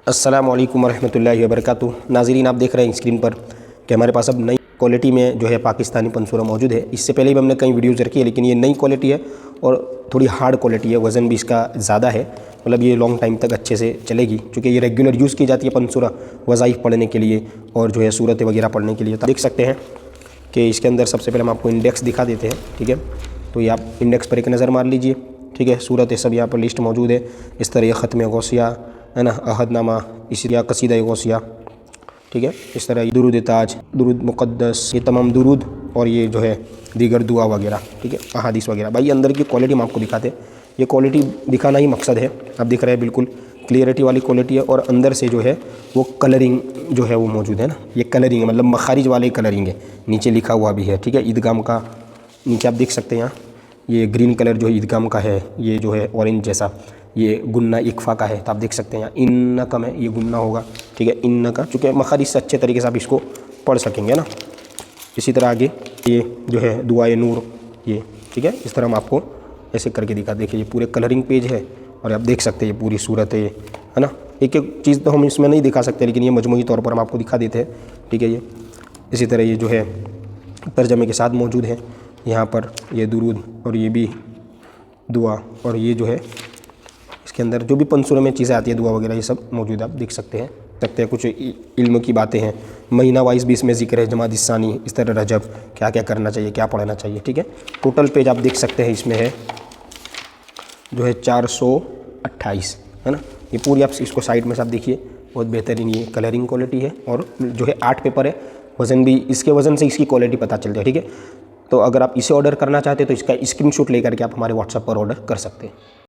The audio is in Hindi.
अस्सलामु अलैकुम वरहमतुल्लाहि वबरकातुहू। नाज़रीन, आप देख रहे हैं स्क्रीन पर कि हमारे पास अब नई क्वालिटी में जो है पाकिस्तानी पंसूरा मौजूद है। इससे पहले भी हमने कई वीडियोज़ रखी है, लेकिन ये नई क्वालिटी है और थोड़ी हार्ड क्वालिटी है। वज़न भी इसका ज़्यादा है, मतलब ये लॉन्ग टाइम तक अच्छे से चलेगी, क्योंकि ये रेगुलर यूज़ की जाती है पंसूरा वज़ाइफ पढ़ने के लिए और जो है सूरत वगैरह पढ़ने के लिए। तो देख सकते हैं कि इसके अंदर सबसे पहले हम आपको इंडेक्स दिखा देते हैं। ठीक है, तो ये आप इंडेक्स पर एक नज़र मार लीजिए। ठीक है, सूरत सब यहाँ पर लिस्ट मौजूद है। इस तरह ये ख़त्म गौसिया है ना, अहदनामा, इसी तरह कसीदा गौसिया। ठीक है, इस तरह दुरूद ताज, दुरूद मुक़द्दस, ये तमाम दुरूद और ये जो है दीगर दुआ वगैरह। ठीक है, अहादीस वगैरह। भाई अंदर की क्वालिटी हम आपको दिखाते हैं, ये क्वालिटी दिखाना ही मकसद है। आप दिख रहे हैं बिल्कुल क्लियरिटी वाली क्वालिटी है और अंदर से जो है वो कलरिंग जो है वो मौजूद है ना, ये कलरिंग है, मतलब मखारिज वाले कलरिंग है। नीचे लिखा हुआ भी है। ठीक है, ईदगाम का नीचे आप देख सकते हैं, यहाँ ये ग्रीन कलर जो है ईदगाम का है, ये जो है ऑरेंज जैसा ये गुन्ना इक्फ़ा का है। तो आप देख सकते हैं यहाँ इन्न का में ये गुन्ना होगा। ठीक है, इन्न का, चूँकि मखारिज से अच्छे तरीके से आप इसको पढ़ सकेंगे ना। इसी तरह आगे ये जो है दुआए नूर, ये ठीक है, इस तरह हम आपको ऐसे करके दिखा। देखिए ये पूरे कलरिंग पेज है और आप देख सकते हैं ये पूरी सूरत है ना। एक एक चीज़ तो हम इसमें नहीं दिखा सकते, लेकिन ये मजमूई तौर पर हम आपको दिखा देते हैं। ठीक है, ये इसी तरह ये जो है तर्जमे के साथ मौजूद है। यहाँ पर ये दुरूद और ये भी दुआ और ये जो है इसके अंदर जो भी पंसूरे में चीज़ें आती है दुआ वगैरह, ये सब मौजूद आप देख सकते हैं। कुछ इल्म की बातें हैं, महीना वाइज भी इसमें ज़िक्र है, जमात इस्सानी, इस तरह रजब, क्या क्या करना चाहिए, क्या पढ़ना चाहिए। ठीक है, टोटल पेज आप देख सकते हैं इसमें है जो है 428 है ना। ये पूरी आप इसको साइड में से आप देखिए, बहुत बेहतरीन ये कलरिंग क्वालिटी है और जो है 8 पेपर है। वज़न भी, इसके वज़न से इसकी क्वालिटी पता चल जाए। ठीक है, तो अगर आप इसे ऑर्डर करना चाहते हैं तो इसका स्क्रीनशॉट लेकर के आप हमारे व्हाट्सएप पर ऑर्डर कर सकते हैं।